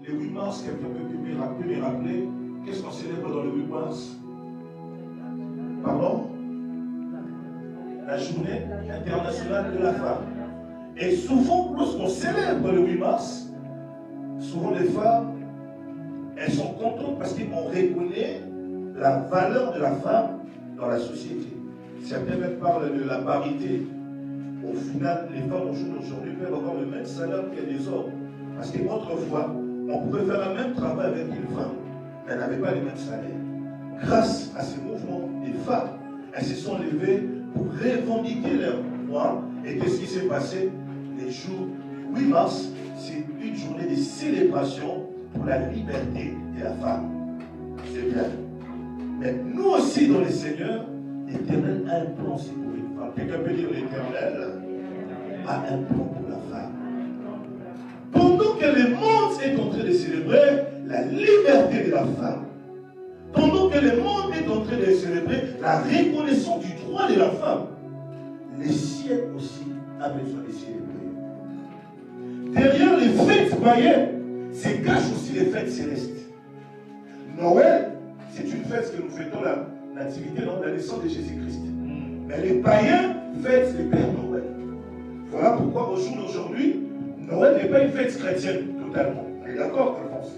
le 8 mars, quelqu'un peut me rappeler, qu'est-ce qu'on célèbre dans le 8 mars? Pardon? La journée internationale de la femme. Et souvent, lorsqu'on célèbre le 8 mars, souvent les femmes, elles sont contentes parce qu'on reconnaît la valeur de la femme dans la société. Certains même parlent de la parité. Au final, les femmes aujourd'hui peuvent avoir le même salaire que les hommes. Parce qu'autrefois, on pouvait faire le même travail avec une femme, mais elle n'avait pas le même salaire. Grâce à ce mouvement, les femmes, elles se sont levées pour revendiquer leurs droits. Et qu'est-ce qui s'est passé? Les jours du 8 mars, c'est une journée de célébration pour la liberté de la femme. C'est bien. Mais nous aussi, dans les Seigneurs, l'Éternel a un plan aussi pour une femme. Quelqu'un peut dire l'Éternel a un plan pour la femme. Pendant que le monde est en train de célébrer la liberté de la femme, pendant que le monde est en train de célébrer la reconnaissance du droit de la femme, le ciel aussi a besoin de célébrer. Derrière les fêtes païennes, se cachent aussi les fêtes célestes. Noël, c'est une fête que nous fêtons la nativité, la naissance de Jésus-Christ. Mais les païens fêtent le Père Noël. Voilà pourquoi au jour d'aujourd'hui, Noël n'est pas une fête chrétienne totalement. On est d'accord, Alphonse?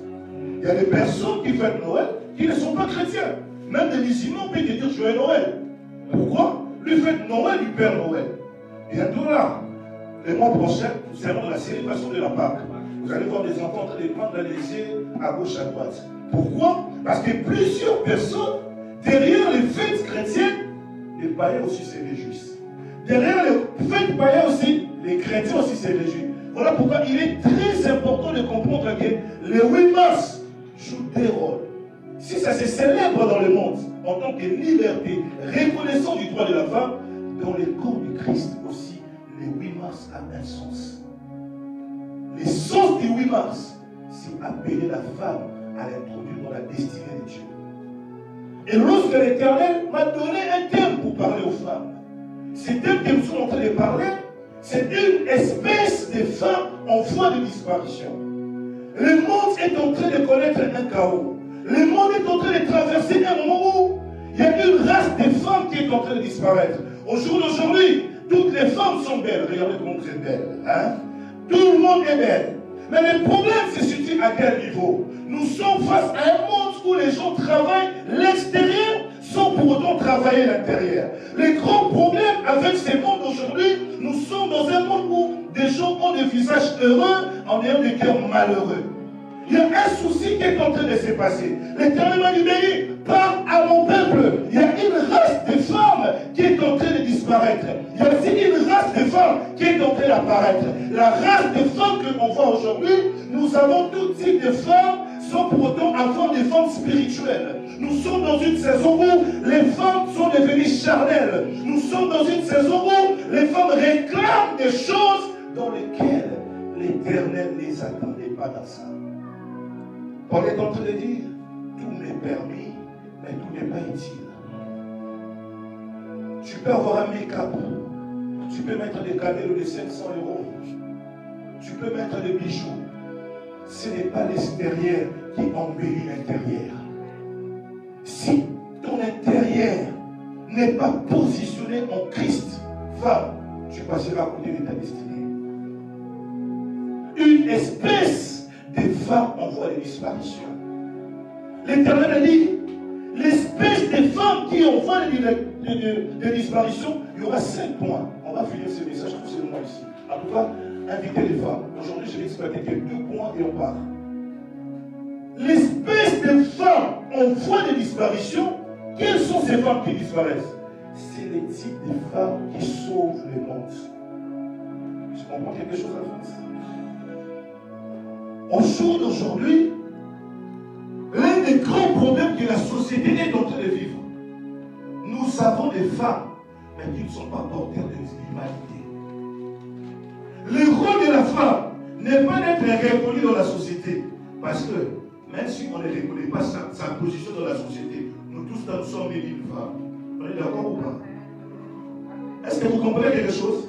Il y a des personnes qui fêtent Noël qui ne sont pas chrétiens. Même des musulmans peuvent dire Joyeux Noël. Pourquoi? Lui fête Noël du Père Noël. Bientôt là, le mois prochain, nous serons dans la célébration de la Pâque. Vous allez voir des enfants en train de prendre les yeux à gauche, à droite. Pourquoi? Parce que plusieurs personnes, derrière les fêtes chrétiennes, les païens aussi se réjouissent. Derrière les fêtes païennes aussi, les chrétiens aussi se réjouissent. Voilà pourquoi il est très important de comprendre que le 8 mars joue des rôles. Si ça se célèbre dans le monde en tant que liberté, reconnaissant du droit de la femme, dans le corps du Christ aussi, le 8 mars a un sens. Le sens du 8 mars, c'est appeler la femme à l'introduire dans la destinée de Dieu. Et lorsque l'Éternel m'a donné un thème pour parler aux femmes, ce thème que nous sommes en train de parler, c'est une espèce de femme en voie de disparition. Le monde est en train de connaître un chaos. Le monde est en train de traverser un moment où il y a une race de femmes qui est en train de disparaître. Au jour d'aujourd'hui, toutes les femmes sont belles. Regardez comment vous êtes belles. Hein? Tout le monde est belle. Mais le problème se situe à quel niveau? Nous sommes face à un monde où les gens travaillent l'extérieur sans pour autant travailler l'intérieur. Le grand problème avec ce monde aujourd'hui, nous sommes dans un monde où des gens ont des visages heureux en ayant des cœurs malheureux. Il y a un souci qui est en train de se passer. L'Éternel m'a dit, parle à mon peuple. Il y a une race de femmes qui est en train de disparaître. Il y a aussi une race de femmes qui est en train d'apparaître. La race de femmes que l'on voit aujourd'hui, nous avons tout type de femmes sans pour autant avoir des femmes spirituelles. Nous sommes dans une saison où les femmes sont devenues charnelles. Nous sommes dans une saison où les femmes réclament des choses dans lesquelles l'Éternel ne les attendait pas dans ça. On est en train de dire, tout m'est permis, mais tout n'est pas utile. Tu peux avoir un make-up, tu peux mettre des cadeaux de 500 €, tu peux mettre des bijoux. Ce n'est pas l'extérieur qui embellit l'intérieur. Si ton intérieur n'est pas positionné en Christ, femme, tu passeras à côté de ta destinée. Une espèce de femmes en voie de disparition. L'Éternel a dit, l'espèce de femmes qui est en voie de disparition, il y aura 5 points. On va finir ce message pour ce moment ici. En tout cas, inviter les femmes. Aujourd'hui, je vais exploiter que 2 points et on part. L'espèce de femmes en voie de disparition, quelles sont ces femmes qui disparaissent? C'est les types de femmes qui sauvent le monde. Tu comprends quelque chose à France? Au jour d'aujourd'hui, l'un des grands problèmes que la société est en train de vivre, nous avons des femmes, mais qui ne sont pas porteurs de l'humanité. Le rôle de la femme n'est pas d'être reconnu dans la société, parce que même si on ne reconnaît pas sa position dans la société, nous tous nous sommes une femme. On est d'accord ou pas? Est-ce que vous comprenez quelque chose?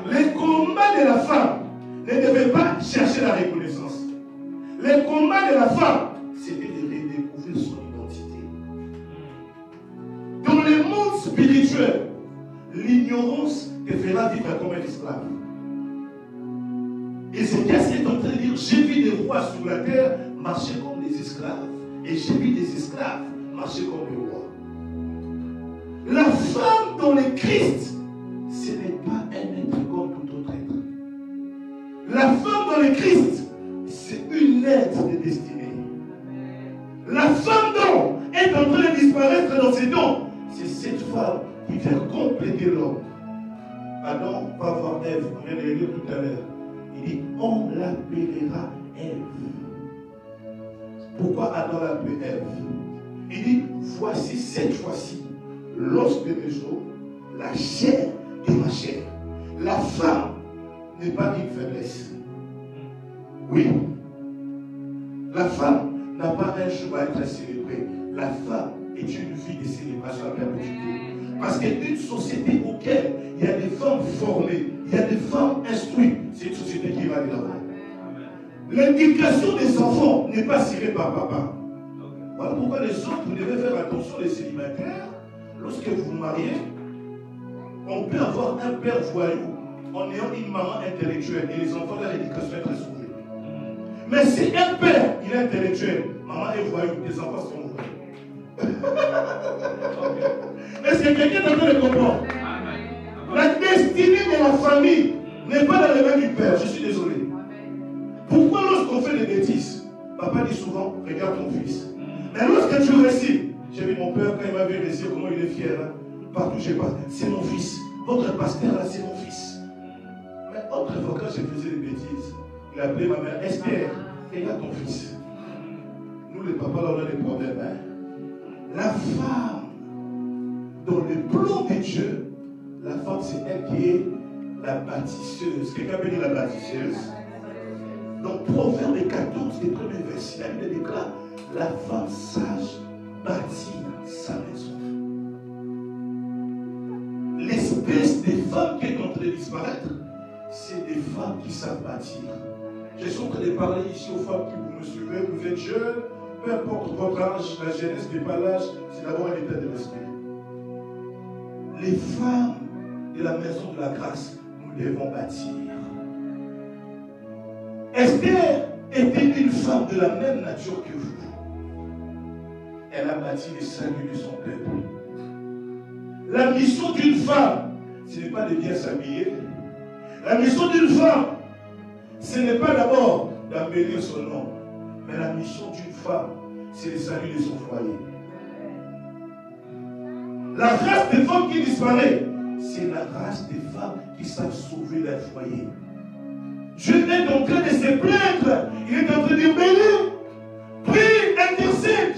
Le combat de la femme ne devait pas chercher la reconnaissance. Le combat de la femme, c'était de redécouvrir son identité. Dans le monde spirituel, l'ignorance te fera vivre comme un esclave. Ézéchias est en train de dire, j'ai vu des rois sur la terre marcher comme des esclaves. Et j'ai vu des esclaves marcher comme des rois. La femme dans le Christ, ce n'est pas un être comme tout autre être. La femme dans le Christ, c'est une lettre de destinée. La femme dont est en train de disparaître dans ses dons, c'est cette femme qui vient compléter l'homme. Adam va voir Ève, on vient de le lire tout à l'heure. Il dit, on l'appellera Ève. Pourquoi Adam l'appelle Ève? Il dit, voici cette fois-ci l'os de mes os, la chair de ma chair. La femme n'est pas une faiblesse. Oui. La femme n'a pas un jour à être célébrée. La femme est une vie de célébration à perpétuité. Parce qu'une société auquel il y a des femmes formées, il y a des femmes instruites, c'est une société qui va de l'avant. L'éducation des enfants n'est pas tirée par papa. Voilà pourquoi les autres, vous devez faire attention les célibataires. Lorsque vous vous mariez, on peut avoir un père voyou en ayant une maman intellectuelle et les enfants, leur éducation est très sauvée. Mais si un père, il est intellectuel, maman est voyou, les enfants sont voyous. Est-ce que quelqu'un est en train de comprendre? La destinée de la famille n'est pas dans les mains du père, je suis désolé. Pourquoi lorsqu'on fait des bêtises, papa dit souvent, regarde ton fils. Mais lorsque tu réussis, j'ai vu mon père quand il m'a vu réussir, comment il est fier. Hein? Partout je passe, c'est mon fils. Votre pasteur là, c'est mon fils. Mais autrefois, quand je faisais des bêtises, il appelait ma mère, Esther, regarde ton fils. Nous les papas là, on a des problèmes. Hein? La femme, dans le plan de Dieu, la femme c'est elle qui est la bâtisseuse. Quelqu'un peut dire la bâtisseuse? Dans Proverbe 14, les premiers versets, la Bible déclare, la femme sage bâtit sa maison. L'espèce des femmes qui est en train de disparaître, c'est des femmes qui savent bâtir. Je suis en train de parler ici aux femmes qui vous me suivez, vous êtes jeunes, peu importe votre âge, la jeunesse n'est pas l'âge, c'est d'avoir un état de l'esprit. Les femmes de la maison de la grâce, nous devons bâtir. Esther était une femme de la même nature que vous. Elle a bâti le salut de son peuple. La mission d'une femme, ce n'est pas de bien s'habiller. La mission d'une femme, ce n'est pas d'abord d'embellir son nom. Mais la mission d'une femme, c'est le salut de son foyer. La race des femmes qui disparaît, c'est la race des femmes qui savent sauver leur foyer. Dieu est en train de se plaindre. Il est en train de dire, bénis, prie, intercède.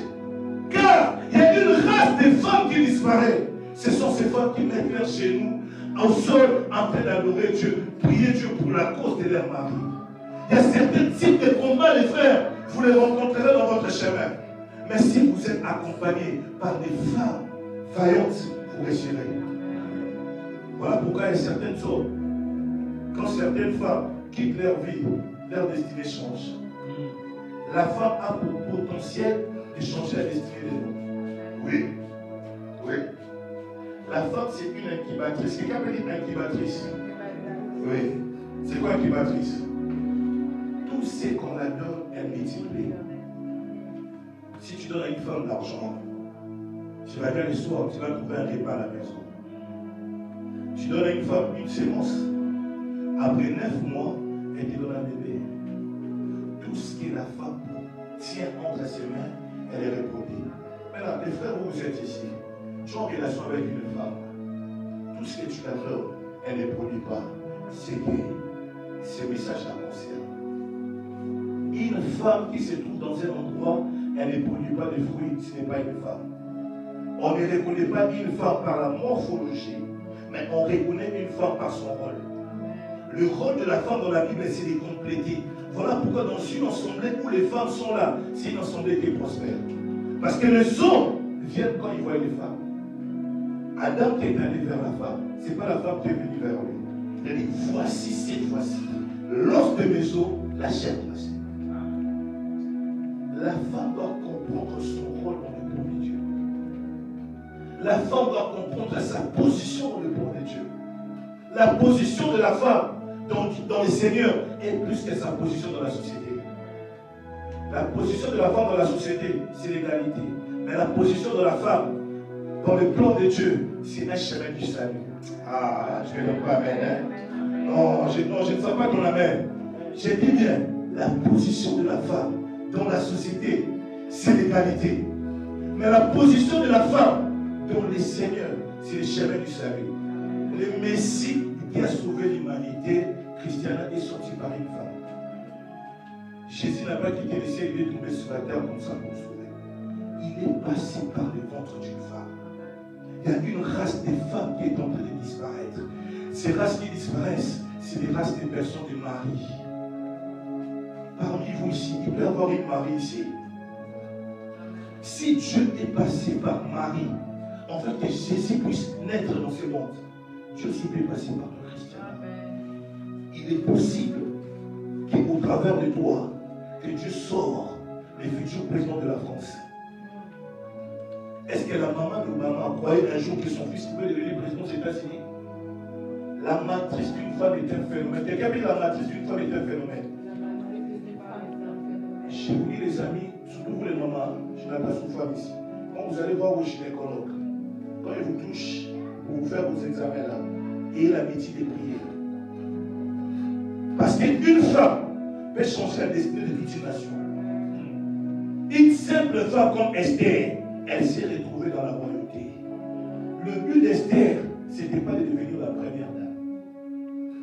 Car il y a une race de femmes qui disparaît. Ce sont ces femmes qui mettent leurs genoux au sol en train d'adorer Dieu, prier Dieu pour la cause de leur mari. Il y a certains types de combats, les frères, vous les rencontrerez dans votre chemin. Mais si vous êtes accompagnés par des femmes vaillantes, vous réussirez. Voilà pourquoi il y a certaines choses. Quand certaines femmes quittent leur vie, leur destinée change. La femme a pour potentiel de changer la destinée de l'autre. Oui. Oui. La femme, c'est une incubatrice. Quelqu'un peut dire incubatrice? Oui. C'est quoi incubatrice? Tout ce qu'on la donne, elle multiplie. Si tu donnes à une femme de l'argent, tu vas bien le soir, tu vas trouver un repas à la maison. Tu donnes à une femme une sémence. Après 9 mois, elle te donne un bébé. Tout ce que la femme tient entre ses mains, elle est reproduite. Maintenant, les frères, vous êtes ici. Tu es en relation avec une femme. Tout ce que tu la donnes, elle ne produit pas. C'est que ce message la concerne. Une femme qui se trouve dans un endroit, elle ne produit pas de fruits, ce n'est pas une femme. On ne reconnaît pas une femme par la morphologie, mais on reconnaît une femme par son rôle. Le rôle de la femme dans la Bible, c'est de compléter. Voilà pourquoi dans une assemblée où les femmes sont là, c'est une assemblée qui prospère. Parce que les hommes viennent quand ils voient les femmes. Adam qui est allé vers la femme, ce n'est pas la femme qui est venue vers lui. Il a dit, voici cette fois-ci, l'os de mes os, la chair de ma chair. la femme doit comprendre son rôle dans le plan de Dieu. La femme doit comprendre sa position dans le plan de Dieu. La position de la femme dans le Seigneur est plus que sa position dans la société. La position de la femme dans la société, c'est l'égalité. Mais la position de la femme dans le plan de Dieu, c'est un chemin du salut. Ah, je ne vais pas amen. Hein? Non, je ne sens pas ton amen. J'ai dit bien, la position de la femme dans la société, c'est l'égalité. Mais la position de la femme dans le Seigneur, c'est le chemin du salut. Le Messie qui a sauvé l'humanité, Christiana, est sorti par une femme. Jésus n'a pas quitté le ciel, il est tombé sur la terre comme ça pour sauver. Il est passé par le ventre d'une femme. Il y a une race de femmes qui est en train de disparaître. Ces races qui disparaissent, c'est les races des personnes de Marie. Parmi vous ici, il peut y avoir une Marie ici. Si Dieu est passé par Marie, en fait que Jésus puisse naître dans ce monde, Dieu aussi peut passer par toi, Christian. Il est possible qu'au travers de toi, que Dieu sort les futurs présidents de la France. Est-ce que la maman de maman croyait un jour que son fils pouvait devenir président des États-Unis? La matrice d'une femme est un phénomène. Quelqu'un dit la matrice d'une femme est un phénomène. Chez vous, les amis, surtout vous les mamans, je n'attache aux femmes ici. Quand vous allez voir vos gynécologues, quand ils vous touchent pour vous faire vos examens là, ayez l'habitude de prier. Parce qu'une femme peut changer la destinée de toute une nation. Une simple femme comme Esther, elle s'est retrouvée dans la royauté. Le but d'Esther, ce n'était pas de devenir la première dame.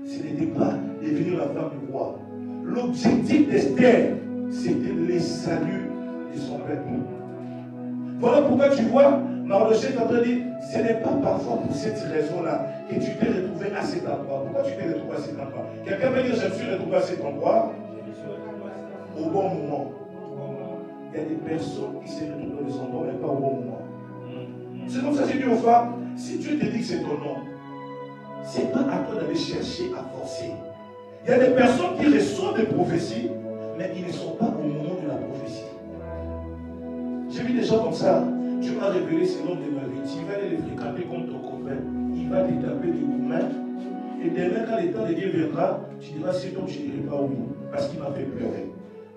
Ce n'était pas de devenir la femme du roi. L'objectif d'Esther, c'était le salut de son peuple. Voilà pourquoi tu vois, Mardochée est en train de dire, ce n'est pas parfois pour cette raison-là que tu t'es retrouvé à cet endroit. Pourquoi tu t'es retrouvé à cet endroit? Quelqu'un va dire, je me suis retrouvé à cet endroit au bon moment. Il y a des personnes qui se retrouvent dans les endroits, mais pas au bon moment. C'est comme ça que j'ai dit aux femmes, si Dieu te dit que c'est ton nom, ce n'est pas à toi d'aller chercher à forcer. Il y a des personnes qui reçoivent des prophéties, mais ils ne sont pas au moment de la prophétie. J'ai vu des gens comme ça. Dieu m'a révélé ce nom de ma vie. Tu vas aller les fréquenter comme ton copain. Il va te taper des mains. Et demain, quand le temps de Dieu viendra, tu diras c'est donc je ne dirai pas oui. Parce qu'il m'a fait pleurer.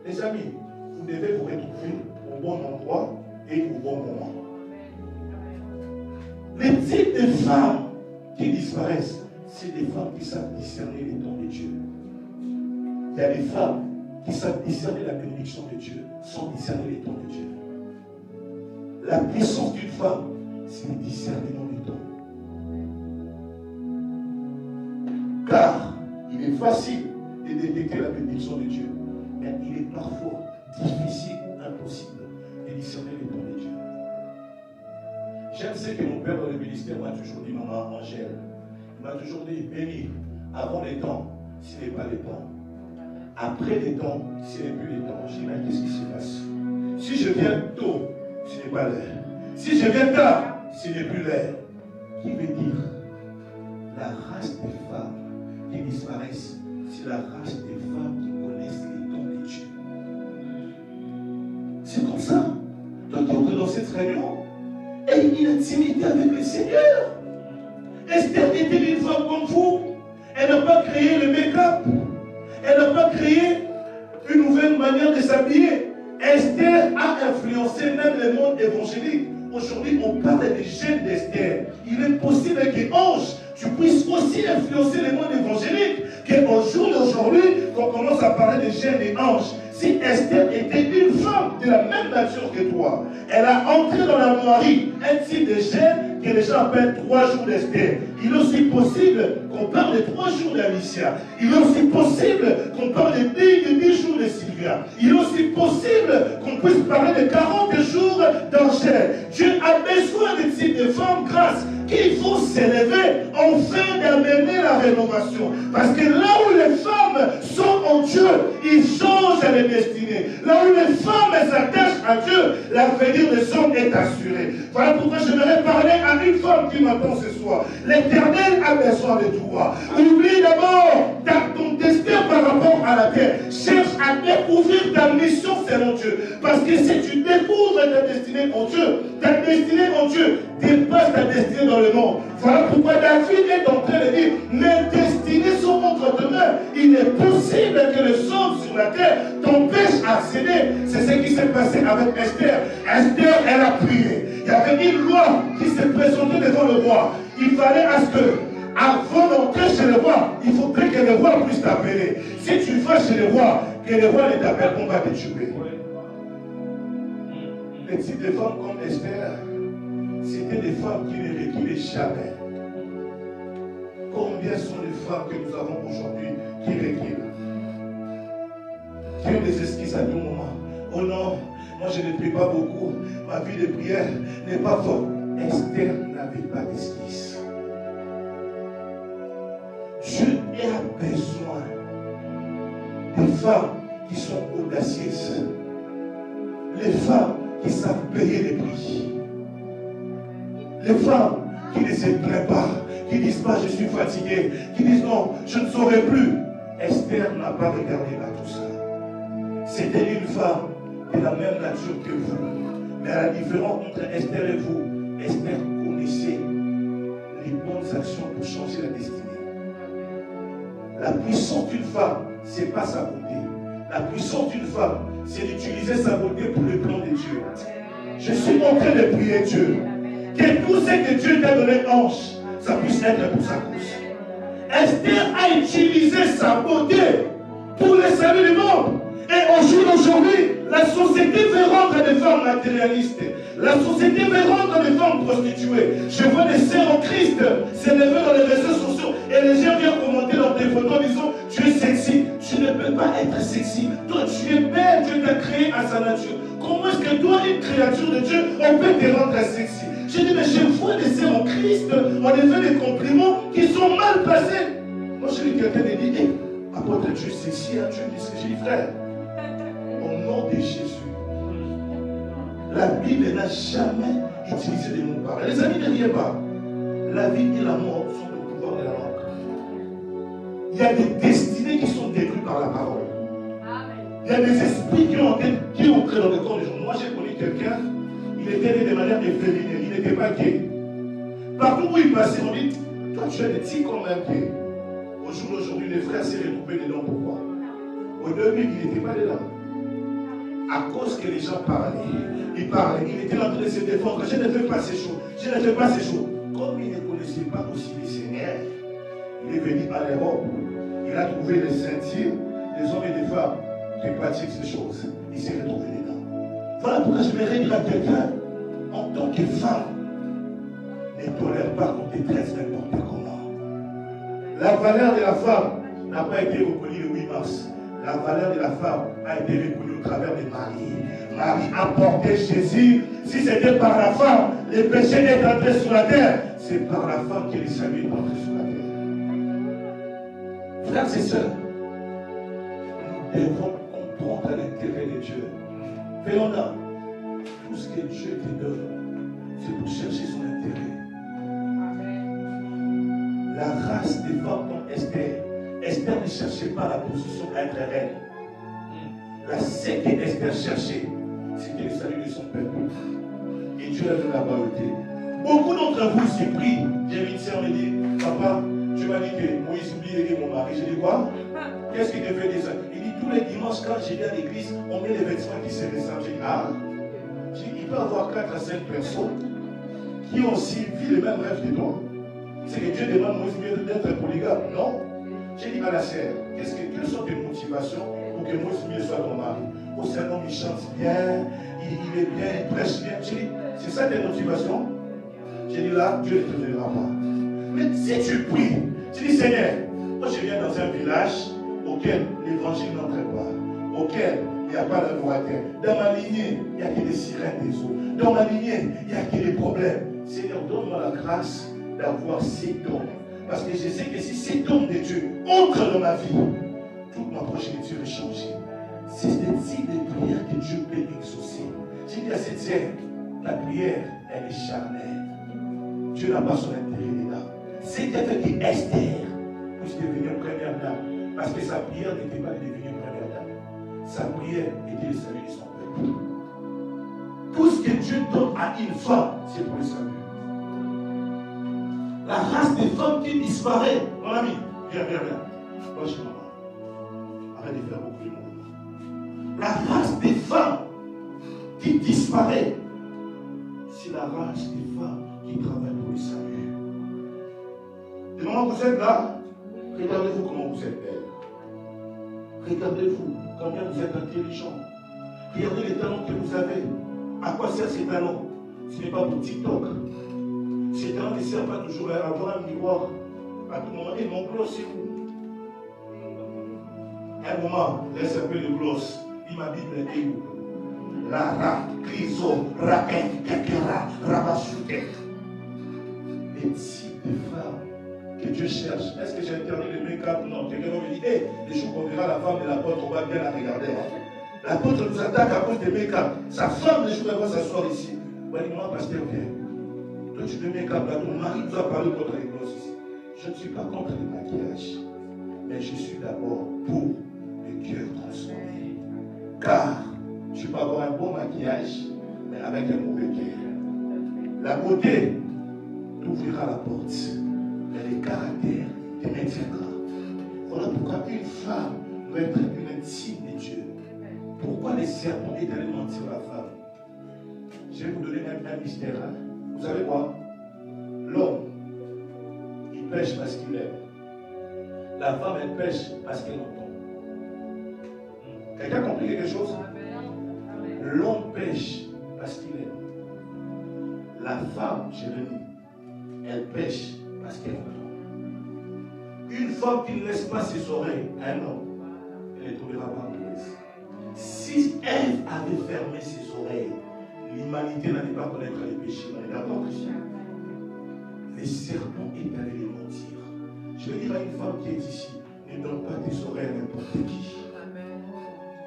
Les amis, vous devez vous retrouver au bon endroit et au bon moment. Les types de femmes qui disparaissent, c'est des femmes qui savent discerner les dons de Dieu. Il y a des femmes qui savent discerner la bénédiction de Dieu sans discerner les dons de Dieu. La puissance d'une femme, c'est le discernement des dons. Car il est facile de détecter la bénédiction de Dieu, mais il est parfois difficile ou impossible de discerner les dons de Dieu. J'aime ce que mon père dans le ministère m'a toujours dit, maman Angèle. Il m'a toujours dit, béni, avant les temps, ce n'est pas les temps. Après les temps, ce n'est plus les temps. Je dis, mais qu'est-ce qui se passe? Si je viens tôt, ce n'est pas l'heure. Si je viens tard, ce n'est plus l'heure. Qui veut dire la race des femmes qui disparaissent, c'est la race des femmes qui connaissent les dons de Dieu. C'est comme ça. Donc on est dans cette réunion et une intimité avec le Seigneur. Esther était une femme comme vous. Elle n'a pas créé le make-up. Elle n'a pas créé une nouvelle manière de s'habiller. Esther a influencé même le monde évangélique. Aujourd'hui, on parle des gènes d'Esther. Il est possible qu'Ange, tu puisses aussi influencer le monde évangélique. Qu'au jour d'aujourd'hui, qu'on commence à parler des gènes des anges. Si Esther était une femme de la même nature que toi, elle a entré dans la noirie un type de gène que les gens appellent 3 jours d'Esther. Il est aussi possible qu'on parle de 3 jours d'Alicia. Il est aussi possible qu'on parle de 10 jours de Sylvia. Il est aussi possible qu'on puisse parler de 40 jours d'Angèle. Dieu a besoin de types de femmes grâce qu'il faut s'élever afin d'amener la rénovation. Parce que là où les femmes sont en Dieu, ils changent les destinées. Là où les femmes s'attachent à Dieu, l'avenir des hommes est assuré. Voilà pourquoi j'aimerais parler à une femme qui m'attend ce soir. L'Éternel a besoin de toi. Oublie d'abord ton destin par rapport à la terre. Cherche à découvrir ta mission selon Dieu. Parce que si tu découvres ta destinée en Dieu, ta destinée en Dieu dépasse ta destinée dans le monde. Voilà pourquoi David est en train de dire, mes destinées sont entre tes mains. Il est possible que le sang sur la terre t'empêche à céder. C'est ce qui s'est passé avec Esther. Esther, elle a prié. Il y avait une loi qui s'est présentée devant le roi. Il fallait à ce que, avant d'entrer chez le roi, il faudrait que le roi puisse t'appeler. Si tu vas chez le roi, que le roi ne t'appelle, on va te tuer. Les types de femmes comme Esther, c'était des femmes qui ne reculaient jamais. Combien sont les femmes que nous avons aujourd'hui qui reculent? Qui ont des esquisses à tout moment. Oh non, moi je ne prie pas beaucoup. Ma vie de prière n'est pas forte. Esther n'avait pas d'esquisse. Dieu a besoin des femmes qui sont audacieuses. Les femmes qui savent payer les prix. Les femmes qui ne se plaignent pas, qui disent pas je suis fatigué, qui disent non, je ne saurai plus. Esther n'a pas regardé à tout ça. C'était une femme de la même nature que vous. Mais à la différence entre Esther et vous, Esther connaissait les bonnes actions pour changer la destinée. La puissance d'une femme, ce n'est pas sa beauté. La puissance d'une femme, c'est d'utiliser sa beauté pour le plan de Dieu. Je suis en train de prier Dieu. Que tout ce que Dieu t'a donné, ange, ça puisse être pour sa cause. Esther a utilisé sa beauté pour le salut du monde. Et au jour d'aujourd'hui, la société veut rendre des femmes matérialistes. La société veut rendre des femmes prostituées. Je vois des sœurs en Christ s'élever dans les réseaux sociaux et les gens viennent commenter leurs photos en disant tu es sexy. Tu ne peux pas être sexy. Toi, tu es belle. Dieu t'a créé à sa nature. Comment est-ce que toi, une créature de Dieu, on peut te rendre sexy? J'ai dit, mais je vois des sœurs en Christ, on les fait des compliments qui sont mal placés. Moi, j'ai vu quelqu'un qui dit, apôtre, tu es sexy, hein? Tu me dis ce que j'ai dit, frère. Au nom de Jésus, la Bible n'a jamais utilisé les mots pareils. Les amis, ne riez pas. La vie et la mort sont le pouvoir de la langue. Il y a des destinées qui sont détruites par la parole. Il y a des esprits qui ont entré dans le corps des gens. Moi, j'ai connu quelqu'un, il était né de manière efféminée, il n'était pas gay. Partout où il passait, on dit, toi, tu es des petits comme un gay. Au jour d'aujourd'hui, les frères s'est retrouvé dedans. Pourquoi? Au début, il n'était pas dedans. À cause que les gens parlaient, il parlait, il était en train de se défendre. Je ne fais pas ces choses, je ne fais pas ces choses. Comme il ne connaissait pas aussi le Seigneur, il est venu à l'Europe. Il a trouvé les sentiers des hommes et des femmes qui pratiquent ces choses. Il s'est retrouvé dedans. Voilà pourquoi je vais dire à quelqu'un, en tant que femme, ne tolère pas qu'on te traite n'importe comment. La valeur de la femme n'a pas été reconnue le 8 mars. La valeur de la femme a été reconnue au travers de Marie. Marie a porté Jésus. Si c'était par la femme, le péché est entré sur la terre. C'est par la femme que le salut est entré sur la terre. Frères et sœurs, nous devons comprendre l'intérêt de Dieu. Féona, tout ce que Dieu te donne, c'est pour chercher son intérêt. La race des femmes comme Esther. Esther ne cherchait pas la position à être reine. Ce que Esther cherchait, c'était le salut de son peuple. Et Dieu a donné la royauté. Beaucoup d'entre vous s'y prient. J'ai une sœur me dit, papa, tu m'as dit que Moïse oubliait mon mari. J'ai dit quoi? Qu'est-ce qu'il te fait dire ça? Il dit, tous les dimanches, quand j'ai viens à l'église, on met les vêtements qui se ressemblent. J'ai dit, ah? J'ai dit, il peut y avoir 4 à 5 personnes qui ont aussi vu le même rêve que toi. C'est que Dieu demande à Moïse d'être polygame. Non. J'ai dit à la sœur, quelles sont tes motivations pour que Moïse soit ton mari? Oh, c'est un homme, il chante bien, il est bien, il prêche bien. J'ai dit, c'est ça tes motivations? J'ai dit là, Dieu ne te donnera pas. Mais si tu pries, tu dis Seigneur, moi je viens dans un village auquel l'évangile n'entre pas, auquel il n'y a pas de droiteur. Dans ma lignée, il n'y a que des sirènes des eaux. Dans ma lignée, il n'y a que des problèmes. Seigneur, donne-moi la grâce d'avoir ces dons. Parce que je sais que si ces dons de Dieu entrent dans ma vie, toute ma progéniture est changée. C'est ce type de prière que Dieu peut exaucer. J'ai dit à cette sœur, la prière, elle est charnelle. Dieu n'a pas son intérêt là. C'est qui a fait que Esther puisse devenir première dame. Parce que sa prière n'était pas de devenir première dame. sa prière était le salut de son peuple. Tout ce que Dieu donne à une femme, c'est pour le salut. La race des femmes qui disparaît, mon ami, viens. Moi, je suis maman. Arrête de faire beaucoup de monde. La race des femmes qui disparaît, c'est la race des femmes qui travaillent pour le salut. Et maman, vous êtes là, regardez-vous comment vous êtes belle. Regardez-vous combien vous êtes intelligent. Regardez les talents que vous avez. À quoi sert ces talents? Ce n'est pas pour TikTok. Ces talents ne servent pas toujours à avoir un miroir. À tout moment, et mon gloss, c'est où? Un moment, laisse un peu de gloss. Il m'a dit, est où? Lara, Criso, Raquel, Kakera, Rabasute. Les types de femmes que Dieu cherche. Est-ce que j'ai interdit le make-up? Non. Quelqu'un me dit, hé, les jours qu'on verra la femme de l'apôtre, on va bien la regarder. Hein? L'apôtre nous attaque à cause des make-up. Sa femme, les jours, elle va s'asseoir ici. Moi, pasteur, viens. Toi, tu veux make-up là, ton mari nous a parlé contre les glosses ici. Je ne suis pas contre le maquillage, mais je suis d'abord pour le cœur transformé. Car tu peux avoir un bon maquillage, mais avec un mauvais cœur. La beauté t'ouvrira la porte, mais le caractère te maintiendra. Voilà pourquoi une femme doit être une intime de Dieu. Pourquoi les serpents est allé mentir la femme? Je vais vous donner un mystère. Hein? Vous savez quoi? L'homme, il pêche parce qu'il aime. La femme, elle pêche parce qu'elle entend. Quelqu'un a compris quelque chose? L'homme pêche parce qu'il aime. La femme, Jérémie, elle pêche parce qu'elle entend. Une femme qui ne laisse pas ses oreilles à un homme, elle ne trouvera pas mauvaise. Si Ève avait fermé ses oreilles, l'humanité n'allait pas connaître les péchés. On est d'accord, Christian? Les serpents est allé les mentir. Je vais dire à une femme qui est ici, ne donne pas tes oreilles à n'importe qui.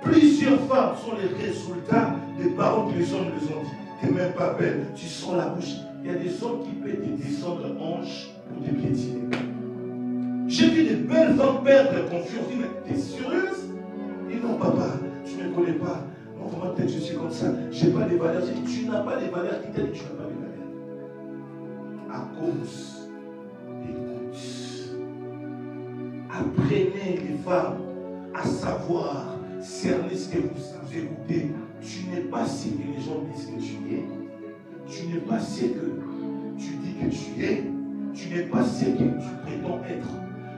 Plusieurs femmes sont les résultats des paroles que les hommes les ont dit. Tu n'es même pas belle, tu sens la bouche. Il y a des hommes qui peuvent te descendre hanches pour te piétiner. J'ai vu des belles femmes perdre confiance. Je dis, mais t'es sérieuse? Ils disent, non, papa, tu ne me connais pas. Non, vraiment, peut-être je suis comme ça. Je n'ai pas les valeurs. Je dis, tu n'as pas les valeurs. Qui t'a dit que tu n'as pas les valeurs? À cause des gouttes. Apprenez les femmes à savoir cerner ce que vous écoutez. Tu n'es pas ce que les gens disent que tu es. Tu n'es pas ce que tu dis que tu es. Tu n'es pas ce que tu prétends être.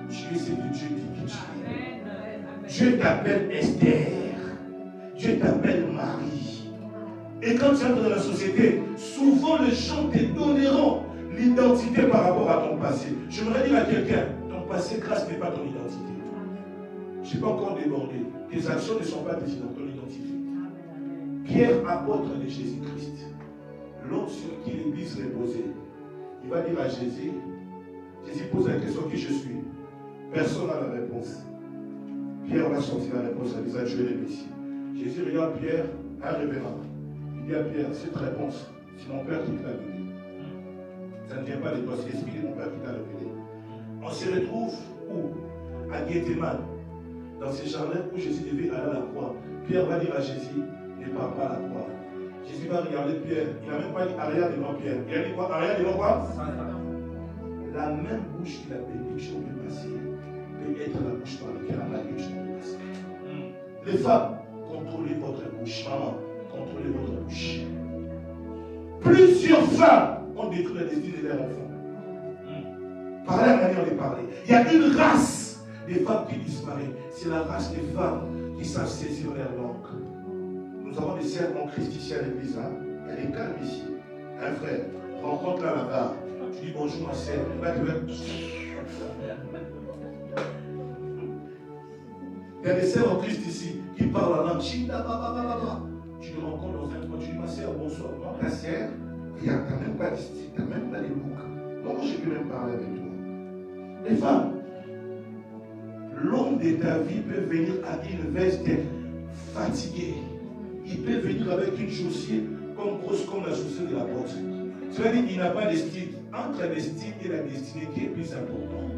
Tu es ce que Dieu dit que tu es. Dieu t'appelle Esther. Dieu t'appelle Marie. Et quand tu entres dans la société, souvent les gens te donneront l'identité par rapport à ton passé. J'aimerais dire à quelqu'un, ton passé grâce n'est pas ton identité. Je ne suis pas encore débordé. Tes actions ne sont pas ton identité. Pierre, apôtre de Jésus-Christ, l'homme sur qui l'église reposait, il va dire à Jésus, Jésus pose la question, qui je suis? Personne n'a la réponse. Pierre va sortir la réponse en disant, je vais le Messie. Jésus regarde Pierre, un révérend. Il dit à Pierre, cette réponse, c'est mon Père qui te l'a donnée. Ça ne vient pas de toi, c'est l'Esprit de mon Père qui t'a révélé. On se retrouve où? À Gethsémane, dans ce jardin où Jésus devait aller à la croix. Pierre va dire à Jésus, ne pars pas à la croix. Jésus va regarder Pierre. Il n'a même pas dit arrière devant Pierre. Il a dit quoi? Arrière devant quoi? La même bouche qui a bénédiction du passé peut être la bouche par laquelle la malédiction du passé. Les femmes, contrôlez votre bouche. Maman, contrôlez votre bouche. Plusieurs femmes ont détruit la destinée de leurs enfants. Par la manière de parler. Il y a une race des femmes qui disparaît. C'est la race des femmes qui savent saisir leur langue. Nous avons des sœurs en Christ ici à l'église. Elle est calme ici. Un frère, rencontre là là-bas. Tu dis bonjour ma sœur. Il y a des sœurs en Christ ici qui parlent en langue. Tu le rencontres dans un coin. Tu dis ma sœur, bonsoir. Non, ta sœur, tu n'as même pas de style, tu n'as même pas de look. Comment je peux même parler avec toi? Les femmes, l'homme de ta vie peut venir à une veste fatiguée. Il peut venir avec une chaussure comme grosse comme la chaussure de la porte. Cela dit qu'il n'a pas de style. Entre les styles et la destinée qui est plus important.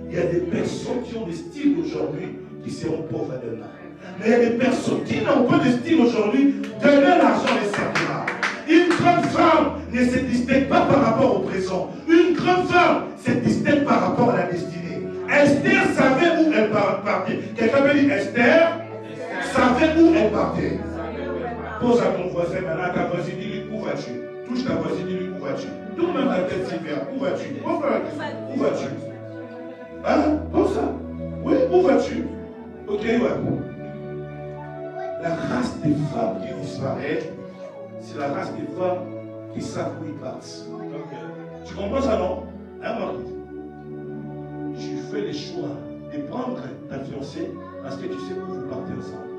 Il y a des personnes qui ont des styles aujourd'hui qui seront pauvres à demain. Mais il y a des personnes qui n'ont pas d'estime aujourd'hui. Donner l'argent les servira. Une grande femme ne se distingue pas par rapport au présent. Une grande femme se distingue par rapport à la destinée. Esther savait où elle partait. Quelqu'un me dit Esther savait où elle partait. Pose à ton voisin maintenant, à ta voisine, dis-lui où vas-tu. Touche ta voisine, dis-lui où vas-tu. Tourne même la tête Sylvia, où vas-tu. Où vas-tu. Hein? Pose ça. Oui, où vas-tu. Ok, ouais. La race des femmes qui disparaît, c'est la race des femmes qui savent où ils partent. Tu comprends ça, non? Hein, Marie? Tu fais le choix de prendre ta fiancée parce que tu sais où vous partez ensemble.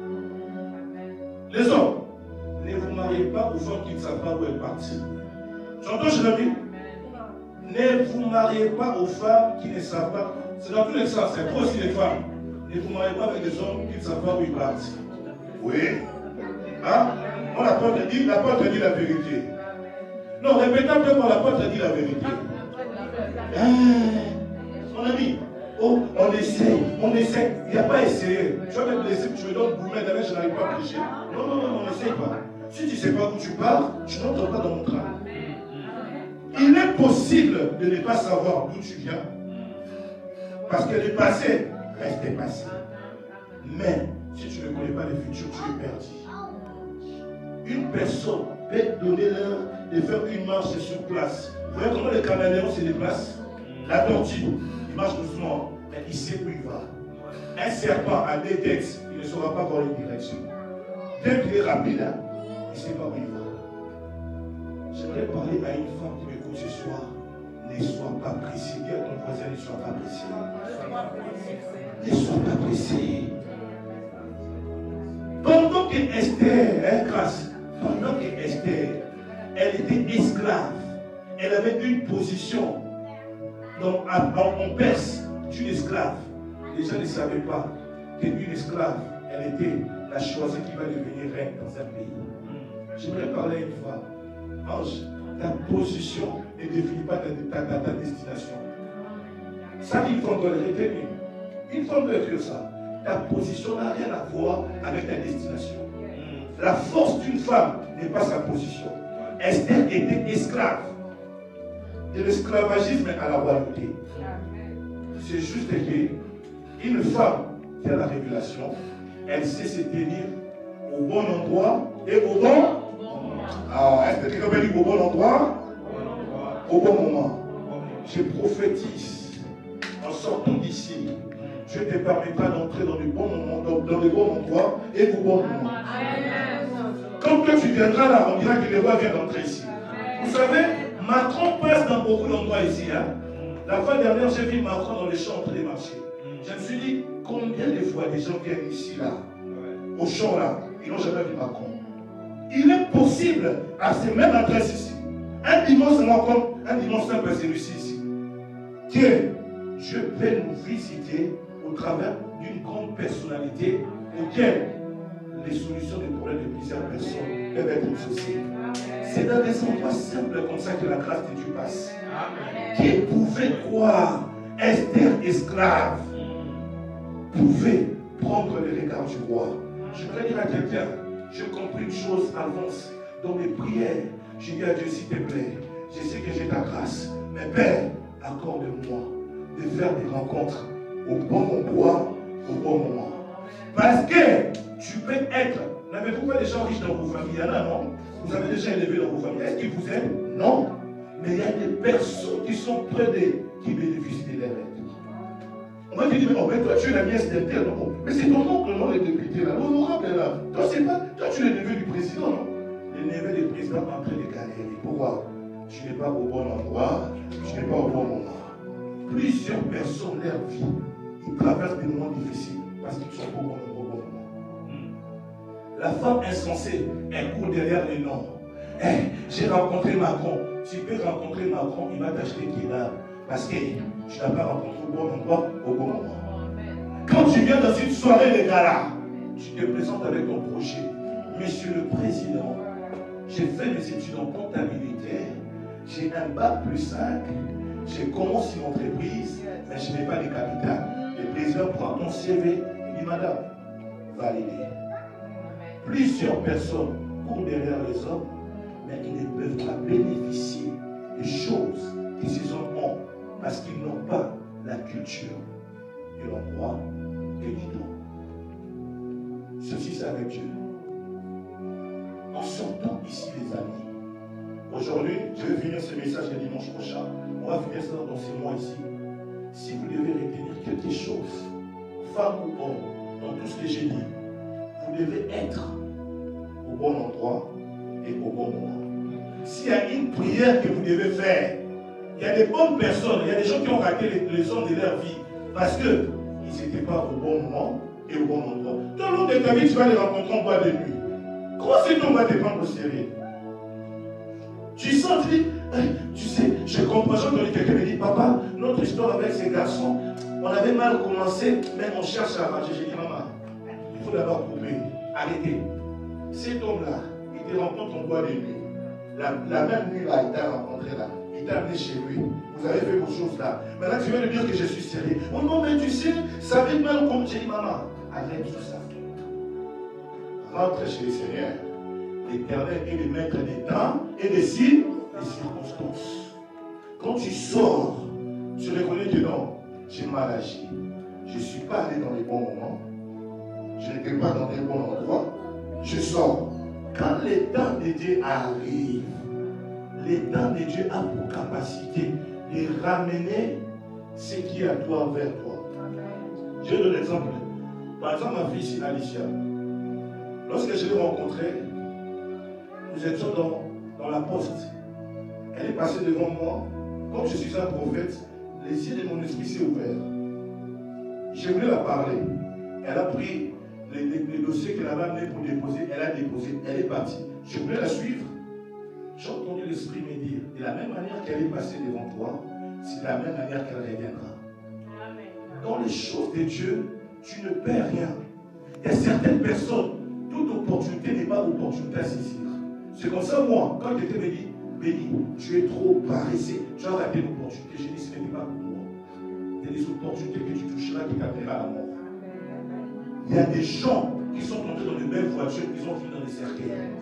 Les hommes, ne vous mariez pas aux femmes qui ne savent pas où elles partent. Tu entends, Jérémie? Ne vous mariez pas aux femmes qui ne savent pas. C'est dans tous les sens, c'est pour aussi les femmes. Ne vous mariez pas avec des hommes qui ne savent pas où ils partent. Oui. Hein? Moi, l'apôtre dit la vérité. Non, répétez un peu quand l'apôtre dit la vérité. Mon ami, oh, on essaie. Il n'y a pas essayé. Tu vas me laisser, tu me donnes gourmet, d'ailleurs, je n'arrive pas à prêcher. Non, on n'essaye pas. Si tu ne sais pas où tu pars, tu n'entres pas dans mon train. Il est possible de ne pas savoir d'où tu viens. Parce que le passé reste passé. Mais si tu ne connais pas le futur, tu es perdu. Une personne peut donner l'heure de faire une marche sur place. Vous voyez comment les caméléons se déplacent? La tortue, il marche doucement, mais il sait où il va. Un serpent à deux têtes, il ne saura pas voir une direction. Dès qu'il est rapide, il ne sait pas où il va. J'aimerais parler à une femme qui m'écoute ce soir. Ne sois pas pressé. Dis à ton voisin, ne sois pas pressé. Ne sois pas pressé. Pendant que Esther, grâce, pendant que Esther, elle était esclave, elle avait une position en Perse d'une esclave. Les gens ne savaient pas qu'une esclave, elle était la choisie qui va devenir reine dans un pays. J'aimerais parler à une femme. Ange, ta position ne définit pas ta destination. Ça, il faut le retenir. Il faut le dire ça. Ta position n'a rien à voir avec ta destination. La force d'une femme n'est pas sa position. Esther était esclave. De l'esclavagisme à la royauté. C'est juste qu'une femme qui a la révélation, elle sait se tenir au bon endroit et au bon moment. Est-ce que quelqu'un peut dire au bon endroit? Au bon moment. Je prophétise en sortant d'ici. Je te permettra d'entrer dans le bon moment, dans le bon endroit et au bon moment. Quand toi tu viendras là, on dira que le roi vient d'entrer ici. Vous savez, Macron passe dans beaucoup d'endroits ici. La fois dernière, j'ai vu Macron dans les champs en train de marcher. Je me suis dit, combien de fois des gens viennent ici, là, au champ là, ils n'ont jamais vu Macron. Il est possible, à ces mêmes adresses ici, un dimanche comme un dimanche simple, celui-ci ici, que Dieu peut nous visiter au travers d'une grande personnalité auquel les solutions des problèmes de plusieurs personnes peuvent être associées. C'est dans des endroits simples comme ça que la grâce de Dieu passe. Qui pouvait croire Esther esclave pouvait prendre le regard du roi. Je voudrais dire à quelqu'un, j'ai compris une chose avance dans mes prières. J'ai dit à Dieu, s'il te plaît, je sais que j'ai ta grâce, mais Père, accorde-moi de faire des rencontres au bon endroit, au bon moment. Parce que tu peux être, n'avez-vous pas des gens riches dans vos familles? Il y en a, non? Vous avez déjà élevé dans vos familles. Est-ce qu'ils vous aiment? Non. Mais il y a des personnes qui sont près d'eux, qui bénéficient de leur aide. On va te dire, mais, oh, mais toi tu es la nièce d'un tel, non? Mais c'est ton oncle, non, le député là, l'honorable là. Toi, c'est pas, toi tu es le neveu du président, non? Le neveu du président en train de galérer. Pourquoi? Tu n'es pas au bon endroit, tu n'es pas au bon moment. Plusieurs personnes, leur vie, ils traversent des moments difficiles parce qu'ils sont au bon moment. La femme insensée, elle court derrière les noms. Hey, j'ai rencontré Macron. Tu peux rencontrer Macron, il va t'acheter qui là. Parce que tu n'as pas rencontré au bon endroit, au bon moment. Quand tu viens dans une soirée de gala, tu te présentes avec ton projet. Monsieur le Président, j'ai fait mes études en comptabilité, j'ai un bac +5, j'ai commencé une entreprise, mais je n'ai pas de capital. Le président prend ton CV et dit, madame, valider. Plusieurs personnes courent derrière les hommes, mais ils ne peuvent pas bénéficier des choses que ces hommes ont parce qu'ils n'ont pas la culture de l'endroit et du don. Ceci, c'est avec Dieu. En sortant ici, les amis, aujourd'hui, je vais finir ce message le dimanche prochain. On va finir ça dans ces mois ici. Si vous devez retenir quelque chose, femme ou homme, dans tout ce que j'ai dit, vous devez être au bon endroit et au bon moment. S'il y a une prière que vous devez faire, il y a des bonnes personnes, il y a des gens qui ont raté les hommes de leur vie parce qu'ils n'étaient pas au bon moment et au bon endroit. Tout le long de ta vie, tu vas les rencontrer en boîte de nuit. Comment cet homme va te prendre au sérieux? Tu sens, tu dis, tu sais, je comprends, j'ai entendu quelqu'un me dire, papa, notre histoire avec ces garçons, on avait mal commencé, mais on cherche à ranger. J'ai dit, maman, il faut d'abord couper, arrêtez. Cet homme-là, il te rencontre en boîte de nuit. La même nuit là, il t'a rencontré là. Il t'a amené chez lui. Vous avez fait vos choses là. Maintenant, tu viens de dire que je suis sérieux. Oh non, mais tu sais, ça avait mal comme j'ai dit, maman. Arrête tout ça. Rentre chez le Seigneur. L'Éternel est le maître des temps et des circonstances. Quand tu sors, tu reconnais que non, j'ai mal agi. Je ne suis pas allé dans les bons moments. Je n'étais pas dans les bons endroits. Je sors. Quand les temps de Dieu arrivent, les temps de Dieu a pour capacité de ramener ce qui est à toi vers toi. Je donne l'exemple. Par exemple, ma fille ici, Alicia. Lorsque je l'ai rencontrée, nous étions dans la poste. Elle est passée devant moi. Comme je suis un prophète, les yeux de mon esprit s'est ouvert. Je voulais la parler. Elle a pris les dossiers qu'elle avait amenés pour déposer. Elle a déposé. Elle est partie. Je voulais la suivre. J'ai entendu l'esprit me dire, de la même manière qu'elle est passée devant toi, c'est de la même manière qu'elle reviendra. Dans les choses de Dieu, tu ne perds rien. Il y a certaines personnes, toute opportunité n'est pas opportunité à saisir. C'est comme ça, moi, quand quelqu'un me dit, Béni, tu es trop paressé, tu as raté l'opportunité. J'ai dit, ce n'est pas pour moi. Il y a des opportunités que tu toucheras qui t'amèneront à la mort. Il y a des gens qui sont entrés dans les mêmes voitures, ils ont fini dans les cercueils.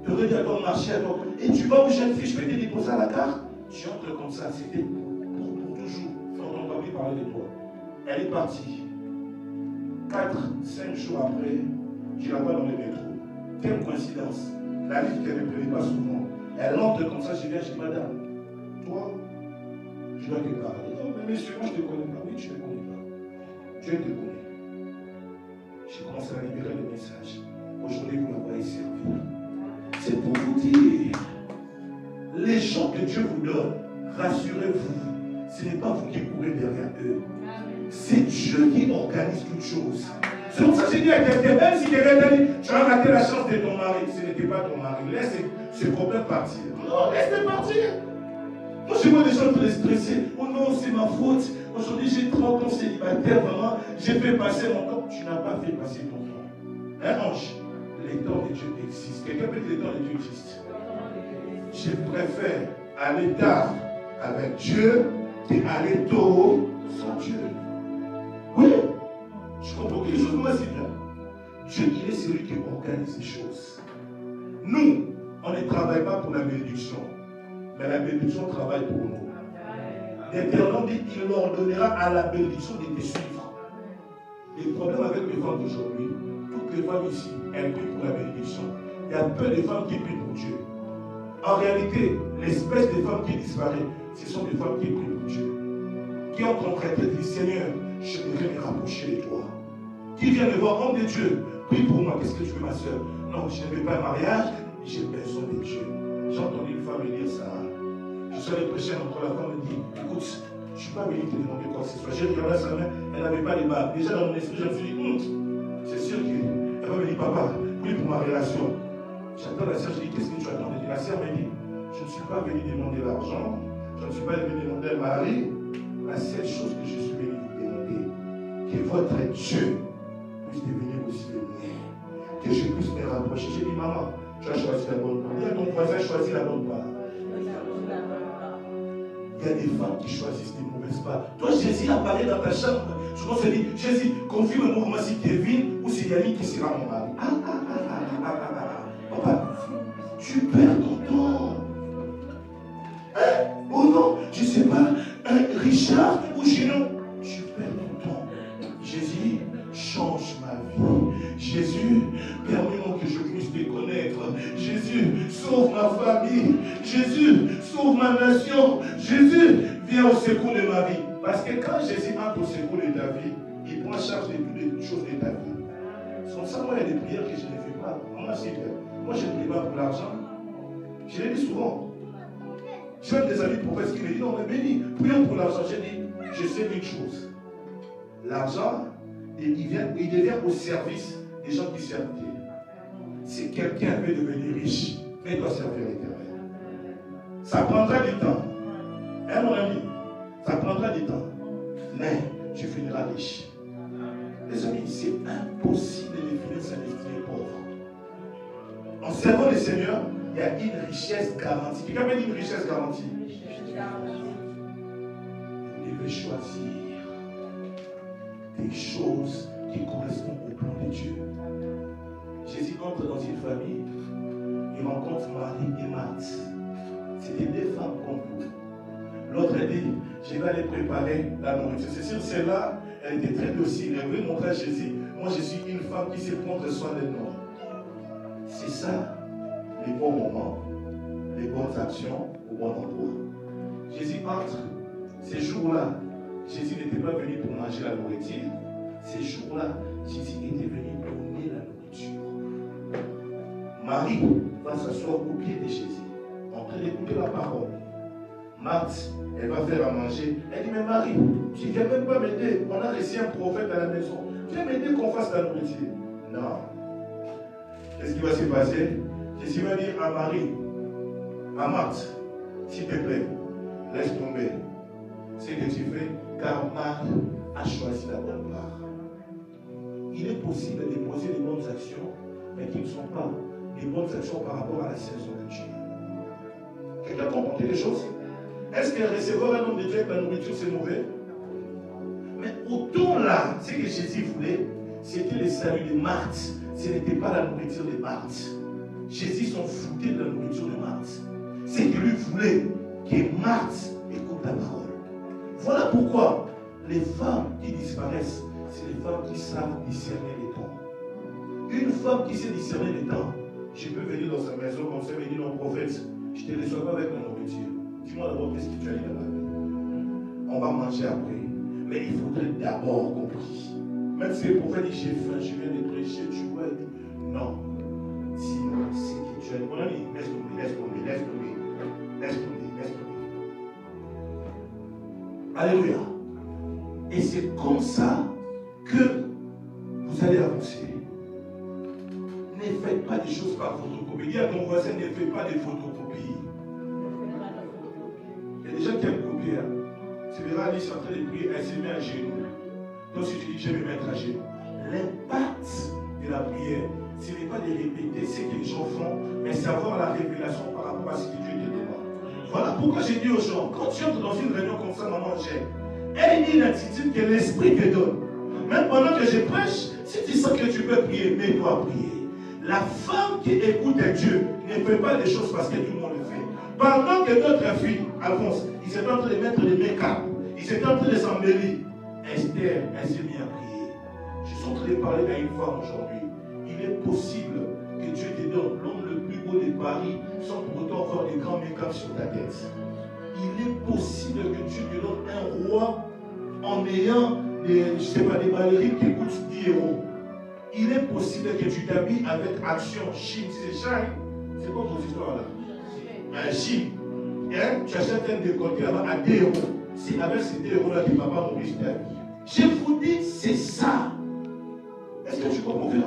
Tu aurais dit à ton marché, à ton... Et tu vas où jeune fille, je peux te déposer à la gare. Tu entres comme ça, c'était pour toujours. On ne va plus parler de toi. Elle est partie. 4-5 jours après, je la vois dans le métro. Quelle coïncidence. La vie qu'elle ne prenait pas souvent. Elle entre comme ça, je viens, je dis, madame, toi, je dois te parler. Non, mais monsieur, moi je ne te connais pas. Oui, tu ne te connais pas. Dieu te connaît. Je commence à libérer le message. Aujourd'hui, vous m'avez servi. C'est pour vous dire, les gens que Dieu vous donne, rassurez-vous, ce n'est pas vous qui courez derrière eux. C'est Dieu qui organise toutes choses. C'est pour ça que j'ai dit à quelqu'un, même si quelqu'un t'a dit, tu as raté la chance de ton mari, ce n'était pas ton mari. Laisse ce problème partir. Non, laisse-le partir. Moi, je vois des gens très stressés. Oh non, c'est ma faute. Aujourd'hui, j'ai 30 ans célibataire, vraiment. J'ai fait passer mon temps. Tu n'as pas fait passer ton temps. Un ange, les temps de Dieu existent. Quelqu'un peut dire les temps de Dieu existent. Je préfère aller tard avec Dieu qu'aller tôt sans Dieu. Oui. Je comprends quelque chose, moi c'est bien. Dieu, il est celui qui organise les choses. Nous, on ne travaille pas pour la bénédiction, mais la bénédiction travaille pour nous. L'Éternel dit qu'il ordonnera à la bénédiction de te suivre. Le problème avec les femmes d'aujourd'hui, toutes les femmes ici, elles prient pour la bénédiction. Il y a peu de femmes qui prient pour Dieu. En réalité, l'espèce de femmes qui disparaît, ce sont des femmes qui prient pour Dieu. Qui entrent en traité et disent, Seigneur, je voudrais me rapprocher de toi. Qui vient me voir, homme de Dieu, prie pour moi, qu'est-ce que tu veux ma soeur? Non, je ne veux pas un mariage, j'ai besoin de Dieu. J'ai entendu une femme me dire ça. Je suis allé prêcher entre la femme me dit, écoute, je ne suis pas venu te demander quoi que ce soit. J'ai regardé sa main, elle n'avait pas les barres. Déjà dans mon esprit, je me suis dit, c'est sûr qu'elle va me dire, papa, prie pour ma relation. J'attends la sœur, je dis, qu'est-ce que tu attends? La sœur me dit, je ne suis pas venu demander l'argent, je ne suis pas venu demander un mari. La seule chose que je suis venu vous demander, que votre Dieu puisse devenir aussi le mien, que je puisse me rapprocher. J'ai dit, maman, tu as choisi la bonne part. Il y a ton voisin choisi la bonne part. Il y a des femmes qui choisissent des mauvaises parts. Toi, Jésus a parlé dans ta chambre. Souvent, on se dit, Jésus, confirme-moi comment si Kevin ou c'est Yannick qui sera mon mari. Papa, tu perds ton temps. Hein? Oh non, je ne sais pas, Richard ou Gino. Tu perds ton temps. Jésus, change ma vie. Jésus, permets-moi que je puisse te connaître. Jésus, sauve ma famille. Jésus, sauve ma nation. Jésus, viens au secours de ma vie. Parce que quand Jésus entre au secours de ta vie, il prend charge de toutes les choses de ta vie. Sans ça, moi, il y a des prières que je ne fais pas. Moi, je ne prie pas pour l'argent. Je l'ai dit souvent. J'ai des amis prophètes qui me disent, non, mais béni, prions pour l'argent. J'ai dit, je sais une chose. L'argent, il devient au service des gens qui servent Dieu. Si quelqu'un veut devenir riche, mais il doit servir l'Éternel. Ça prendra du temps. Hein, mon ami? Ça prendra du temps. Mais tu finiras riche. Les amis, c'est impossible de définir sa destinée pauvre. En servant le Seigneur, il y a une richesse garantie. Quelqu'un m'a dit une richesse garantie. Vous devez choisir des choses qui correspondent au plan de Dieu. Jésus entre dans une famille, il rencontre Marie et Marthe. C'était deux femmes comme vous. L'autre a dit, je vais aller préparer la nourriture. C'est sûr, celle-là, elle était très docile. Elle veut montrer à Jésus, moi je suis une femme qui sait prendre soin de nous. C'est ça, les bons moments, les bonnes actions au bon endroit. Jésus entre. Ces jours-là, Jésus n'était pas venu pour manger la nourriture. Ces jours-là, Jésus était venu donner la nourriture. Marie va s'asseoir au pied de Jésus, en train d'écouter la parole. Marthe, elle va faire à manger. Elle dit, mais Marie, tu ne viens même pas m'aider. On a reçu un prophète à la maison. Viens m'aider qu'on fasse la nourriture. Non. Qu'est-ce qui va se passer? Jésus va dire à Marie, à Marthe, s'il te plaît, laisse tomber ce que tu fais, car Marie a choisi la bonne part. Il est possible de poser des bonnes actions, mais qui ne sont pas des bonnes actions par rapport à la saison de Dieu. Quelqu'un comprend les choses? Est-ce que recevoir un homme de Dieu avec la nourriture, c'est mauvais? Mais autant là, ce que Jésus voulait, c'était le salut de Marthe. Ce n'était pas la nourriture de Marthe. Jésus s'en foutait de la nourriture de Marthe. C'est qu'il lui voulait que Marthe écoute la parole. Voilà pourquoi les femmes qui disparaissent, c'est les femmes qui savent discerner les temps. Une femme qui sait discerner les temps, je peux venir dans sa maison comme ça et dire non prophète, je ne te reçois pas avec la nourriture. Dis-moi d'abord qu'est-ce que tu as dit là-bas. On va manger après. Mais il faudrait d'abord qu'on prie. Même si le prophète dit j'ai faim, je viens de prêcher, tu vois, il dit non. Sinon, c'est que tu as dit, mon ami, laisse tomber, laisse tomber, laisse tomber, laisse tomber, laisse tomber. Alléluia. Et c'est comme ça que vous allez avancer. Ne faites pas des choses par photocopie. Dis à ton voisin, ne fais pas des photocopies. Il y a des gens qui aiment copier. Tu verras Alice en train de prier, elle se met à genoux. Donc si tu dis, je vais me mettre à genoux. L'impact de la prière, ce n'est pas de répéter ce que les gens font, mais savoir la révélation par rapport à ce que Dieu te demande. Voilà pourquoi j'ai dit aux gens, quand tu entres dans une réunion comme ça, maman, j'aime. Aie une attitude que l'Esprit te donne. Même pendant que je prêche, si tu sens que tu peux prier, mets-toi à prier. La femme qui écoute Dieu ne fait pas des choses parce que tout le monde le fait. Pendant que notre fille, Alphonse, il s'est en train de mettre le make-up, il s'est en train de s'embellir, Esther, elle s'est mise à prier. Je suis en train de parler à une femme aujourd'hui. Il est possible que Dieu te donne l'homme le plus beau de Paris sans pour autant avoir des grands make-up sur ta tête. Il est possible que Dieu te donne un roi en ayant des ballerines qui coûtent 10 euros. Il est possible que tu t'habilles avec Action Chine. C'est Chine. C'est quoi ton histoire là? Chine. Hein? Tu achètes un décolleté là-bas à 2 euros. C'est avec ces 2 euros là que papa nourrit ta vie. Je vous dis, c'est ça. Est-ce que tu comprends bien?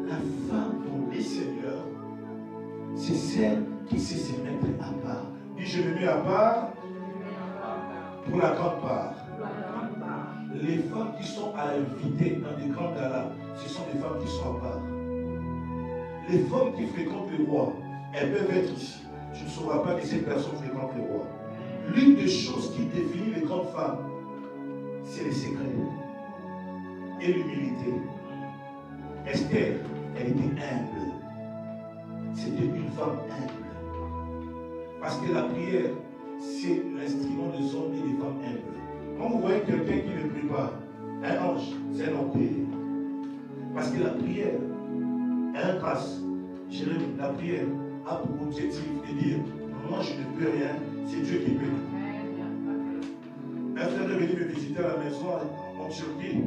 La femme dont les seigneurs, c'est celle qui sait se mettre à part. Dis, je me mets à part pour la grande part. Les femmes qui sont invitées dans des grands galas, ce sont des femmes qui sont à part. Les femmes qui fréquentent le roi, elles peuvent être ici. Tu ne sauras pas que ces personnes fréquentent le roi. L'une des choses qui définit les grandes femmes, c'est le secret. Et l'humilité. Esther, elle était humble. C'était une femme humble. Parce que la prière, c'est l'instrument des hommes et des femmes humbles. Quand vous voyez quelqu'un qui ne prie pas, un ange, c'est un orgueil. Parce que la prière est un grâce. Jérémie, la prière a pour objectif de dire, moi je ne peux rien, c'est Dieu qui peut. Un frère est venu me visiter à la maison en Turquie.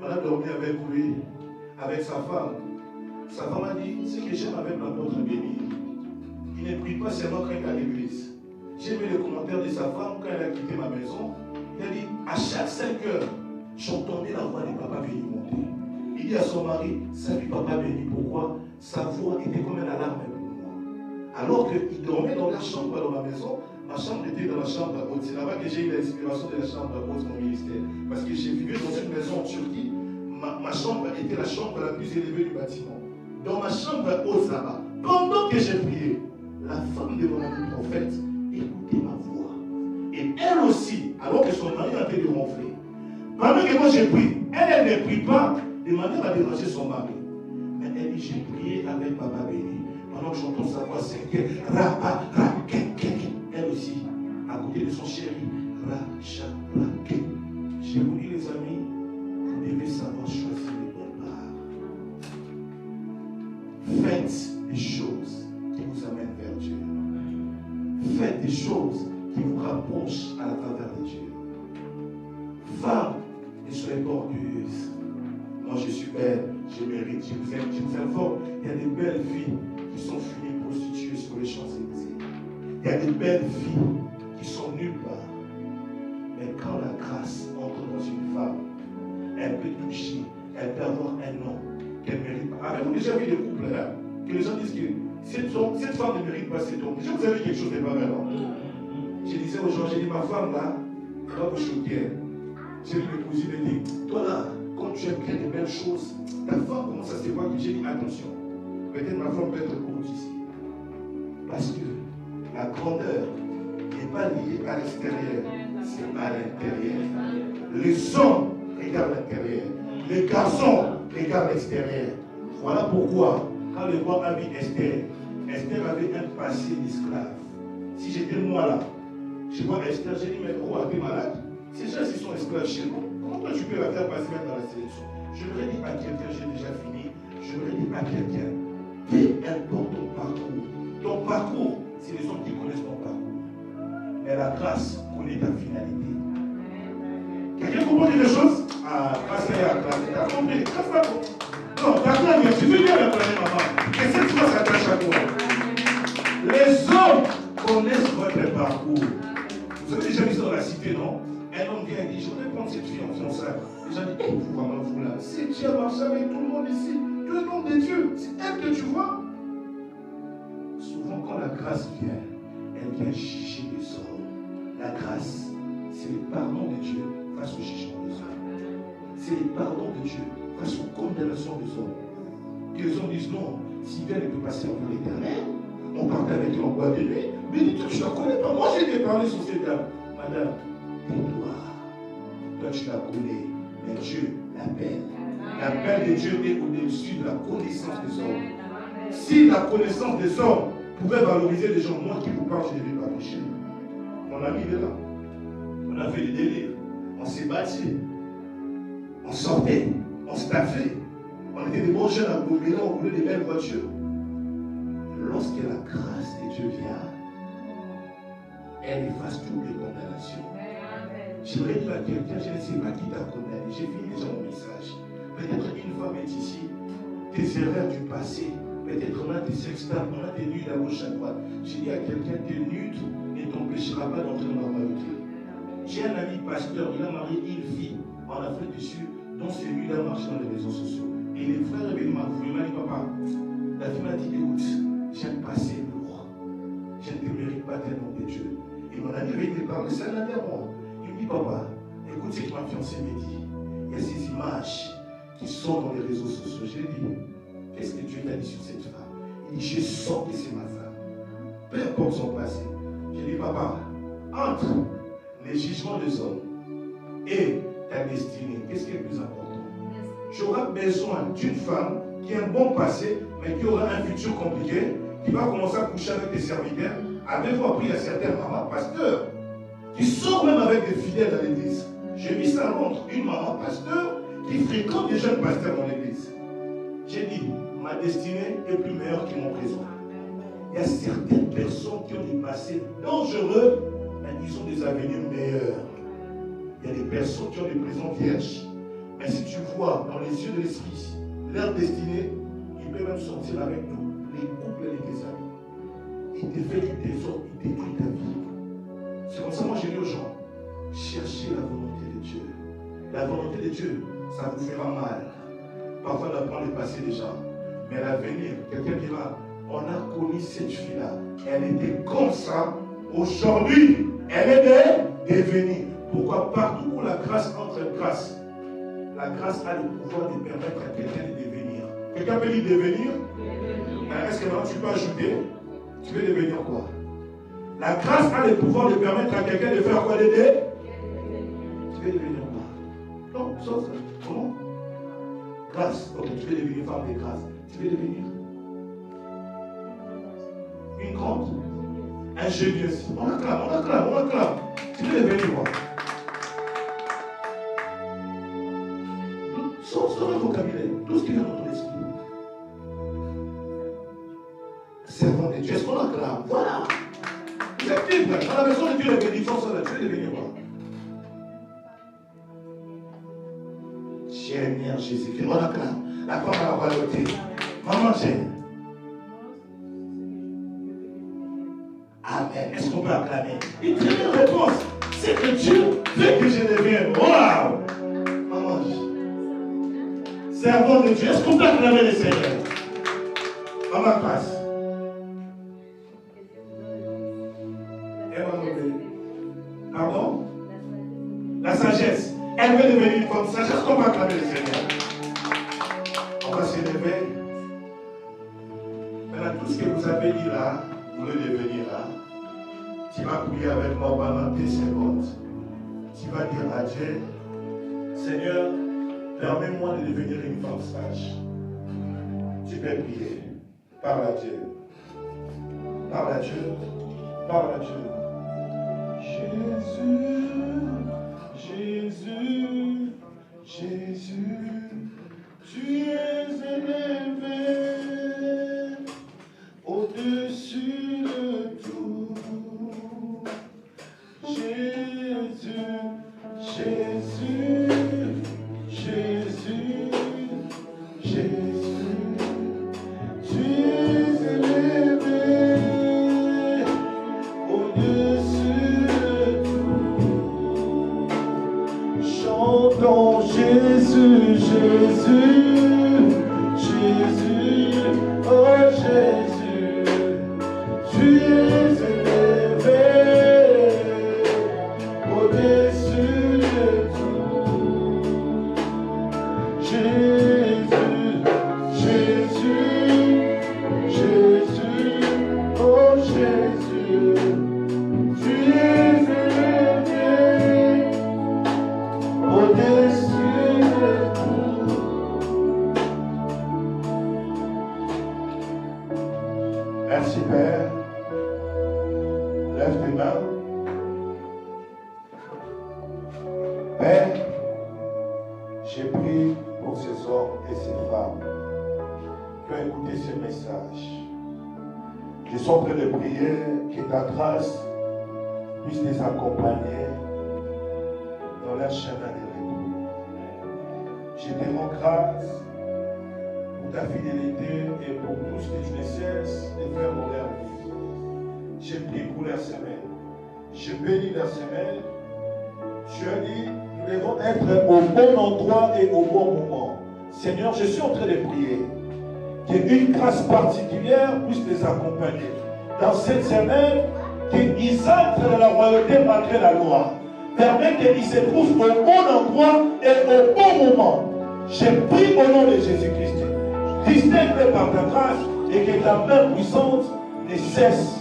On a dormi avec lui, avec sa femme. Sa femme a dit, ce que j'aime avec l'apôtre béni, il ne prie pas seulement quand il est à l'église. J'ai vu les commentaires de sa femme quand elle a quitté ma maison. Il a dit, à chaque 5 heures, j'entendais la voix de Papa Béni monter. Il dit à son mari, salut Papa Béni, pourquoi? Sa voix était comme une alarme pour moi. Alors qu'il dormait dans la chambre dans ma maison, ma chambre était dans la chambre haute. C'est là-bas que j'ai eu l'inspiration de la chambre haute, mon ministère. Parce que j'ai vécu dans une maison en Turquie, ma chambre était la chambre la plus élevée du bâtiment. Dans ma chambre haute là-bas, pendant que j'ai prié, la femme de mon ami prophète écoutait ma voix. Et elle aussi, alors que son mari a été de ronfler, pendant que moi j'ai prié, elle ne prie pas de manière à déranger son mari. Mais elle dit, j'ai prié avec Papa Béni. Pendant que j'entends sa voix, c'est que elle aussi, à côté de son chéri, je vous dis les amis, vous devez savoir choisir les bonnes parts. Faites des choses qui vous amènent vers Dieu. Faites des choses qui vous rapprochent à la faveur de Dieu. Femme, ne soyez pas orgueilleuse. Moi je suis belle, je mérite, je vous aime, je vous informe. Il y a des belles filles qui sont finies prostituées sur les Champs-Élysées. Il y a des belles filles qui sont nulle part. Mais quand la grâce entre dans une femme, elle peut toucher, elle peut avoir un nom qu'elle ne mérite pas. Avez-vous déjà vu des couples là, que les gens disent que cette femme ne mérite pas cet homme? Déjà vous avez quelque chose de pas mal. Je disais aux gens, j'ai dit, ma femme là, elle va vous choquer. J'ai dit, mes cousines, elle dit, toi là, quand tu aimes bien des belles choses, ta femme commence à se voir que j'ai dit, attention, peut-être ma femme peut être courte ici. Parce que la grandeur n'est pas liée à l'extérieur, c'est à l'intérieur. Les hommes regardent l'intérieur, les garçons regardent l'extérieur. Voilà pourquoi, quand le roi a vu Esther, Esther avait un passé d'esclave. Si j'étais moi là, je vois Esther, j'ai dit, mais le roi a été malade. Ces gens qui sont esclaves chez nous, comment toi tu peux la faire passer même dans la sélection? Je voudrais dire à quelqu'un, j'ai déjà fini, je voudrais dire à quelqu'un, peu importe ton parcours. Ton parcours, c'est les hommes qui connaissent ton parcours. Mais la grâce connaît ta finalité. Quelqu'un comprend quelque chose? Ah, grâce à la grâce. Tu as compris? Non, t'acclame, tu veux bien l'acclamer, maman. Et cette fois, ça tâche à toi. Les hommes connaissent votre parcours. Vous avez déjà vu ça dans la cité, non? Un homme vient et dit, je voudrais prendre cette fille en fiançailles. Les gens disent, vous vraiment vous là. C'est Dieu a marché avec tout le monde ici. Tout le nom de Dieu. C'est elle que tu vois. Souvent, quand la grâce vient, elle vient juger les hommes. La grâce, c'est le pardon de Dieu face au jugement des hommes. C'est le pardon de Dieu face aux condamnations des hommes. Que les hommes disent non, Sylvain ne peut pas servir l'Éternel. On partait avec lui en boîte de nuit. Mais dis-toi, je ne la connais pas. Moi, j'ai été parlé sur cette dame. Madame, tais-toi. Toi, tu la connais. Mais Dieu l'appelle. L'appel de Dieu est au-dessus de la connaissance des hommes. Si la connaissance des hommes pouvait valoriser les gens, moi qui vous parle, je ne devais pas prêcher. Mon ami est là. On a fait des délires. On s'est battu. On sortait. On se taffait. On était des bons jeunes à Gobelin, on voulait des belles voitures. Lorsque la grâce de Dieu vient, elle efface toutes les condamnations. J'aimerais dire à quelqu'un, je ne sais pas qui t'a condamné. J'ai fini déjà mon message. Peut-être une femme est ici. Tes erreurs du passé. Peut-être on a des sextables, on a des nudes à gauche à droite. J'ai dit à quelqu'un, tes nudes ne t'empêchera pas d'entrer dans la royauté. J'ai un ami pasteur, il a marié une fille en Afrique du Sud, dont ses nudes a marché dans les réseaux sociaux. Et les frères est venu m'avouer, il m'a dit, papa, la fille m'a dit, écoute, j'ai un passé lourd. Je ne te mérite pas tellement de Dieu. Et mon ami avait été parlé, c'est un ami à moi. Il me dit, papa, écoute ce que ma fiancée me dit. Il y a ces images qui sont dans les réseaux sociaux. J'ai dit, qu'est-ce que Dieu t'a dit sur cette femme? Il dit, je sens que c'est ma femme. Peu importe son passé. J'ai dit, papa, entre les jugements des hommes et ta destinée. Qu'est-ce qui est le plus important? Tu auras besoin d'une femme qui a un bon passé, mais qui aura un futur compliqué, qui va commencer à coucher avec des serviteurs. Avez-vous appris à certains mamans pasteurs qui sortent même avec des fidèles à l'église? J'ai vu ça à Londres, une maman pasteur qui fréquente des jeunes pasteurs dans l'église. J'ai dit, ma destinée est plus meilleure que mon présent. Il y a certaines personnes qui ont des passés dangereux, mais ils ont des avenirs meilleurs. Il y a des personnes qui ont des présents vierges. Mais si tu vois dans les yeux de l'esprit leur destinée, ils peuvent même sortir avec nous, les couples et les amis. Il te fait du désordre, il détruit ta vie. C'est comme ça, moi j'ai dit aux gens, cherchez la volonté de Dieu. La volonté de Dieu, ça vous fera mal. Parfois on apprend le passé déjà. Mais l'avenir, quelqu'un dira, on a connu cette fille-là. Elle était comme ça. Aujourd'hui, elle est devenue. Pourquoi? Partout où la grâce entre grâce, la grâce a le pouvoir de permettre à quelqu'un de devenir. Quelqu'un peut dire devenir? Est-ce que maintenant tu peux ajouter? Tu veux devenir quoi? La grâce a le pouvoir de permettre à quelqu'un de faire quoi? D'aider? Tu veux devenir quoi? Non, sauf comment? Grâce. Ok, tu veux devenir femme de grâce. Tu veux devenir une grande ingénieuse. On acclame. Tu veux devenir quoi? Sauf le vocabulaire, tout ce qui vient dans ton esprit. Servant de Dieu, est-ce qu'on acclame? Voilà. Vous êtes libre. Dans la maison de Dieu, les bénédictions sont là. Tu veux devenir quoi? Seigneur Jésus-Christ, on acclame. La femme à la royauté. Maman, j'aime. Amen. Est-ce qu'on peut acclamer? Une très belle réponse. C'est que Dieu veut que je devienne. Waouh! Maman, servant de Dieu. Est-ce qu'on peut acclamer le Seigneur? Maman, passe. Pardon? La sagesse. Elle veut devenir une femme sage. Est-ce qu'on peut acclamer le Seigneur? On va s'élever. Maintenant, tout ce que vous avez dit là, vous voulez devenir là. Tu vas prier avec moi pendant 10 secondes. Tu vas dire à Dieu, Seigneur, permets-moi de devenir une femme sage. Tu peux prier. Parle à Dieu. Parle à Dieu. Parle à Dieu. Jésus, Jésus, Jésus, tu es élevé au-dessus de tout. Jésus, Jésus, Jésus, Jésus, tu es élevé au-dessus de tout. Chantons Jésus, Jésus, Jésus, oh Jésus, tu es élevé au-dessus de tout. Jésus, Jésus, Jésus, oh Jésus, tu es élevé au-dessus de tout. Merci Père. Lève tes mains. Père, j'ai prié pour ces hommes et ces femmes qui ont écouté ce message. Je suis en train de prier que ta grâce puisse les accompagner dans leur chemin de retour. Je te rends grâce pour ta fidélité et pour tout ce que tu ne cesses de faire dans leur vie. Je prie pour leur semaine. Je bénis leur semaine. Tu as dit, nous devons être au bon endroit et au bon moment. Seigneur, je suis en train de prier qu'une grâce particulière puisse les accompagner. Dans cette semaine, qu'ils entrent dans la royauté malgré la loi. Permets qu'ils se trouvent au bon endroit et au bon moment. Je prie au nom de Jésus-Christ. Distingue-les par ta grâce et que ta main puissante ne cesse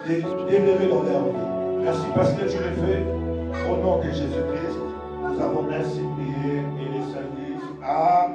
d'élever dans leur vie. Merci parce que tu le fais. Au nom de Jésus-Christ, nous Nous avons ainsi prié et les saints disent Amen.